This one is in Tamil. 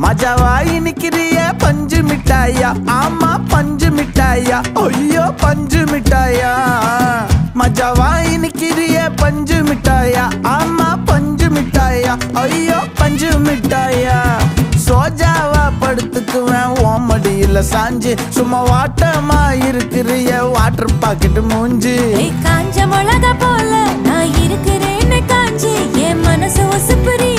மஜாவா இனிக்கிறிய பஞ்சு மிட்டாயா, ஆமா பஞ்சு மிட்டாயா, ஐயோ பஞ்சு மிட்டாயா. மஜாவா இனிக்கிறிய பஞ்சு மிட்டாயா, ஆமா பஞ்சு மிட்டாயா, ஐயோ பஞ்சு மிட்டாயா. சோஜாவா படுத்துக்குவேன் ஓமடியில சாஞ்சு, சும்மா வாட்டமா இருக்கிறிய வாட்டர் பாக்கெட் மூஞ்சி. காஞ்ச மிளகா போல நான் இருக்கிறேன்னு காஞ்சி என் மனசு ஒசுப்புரி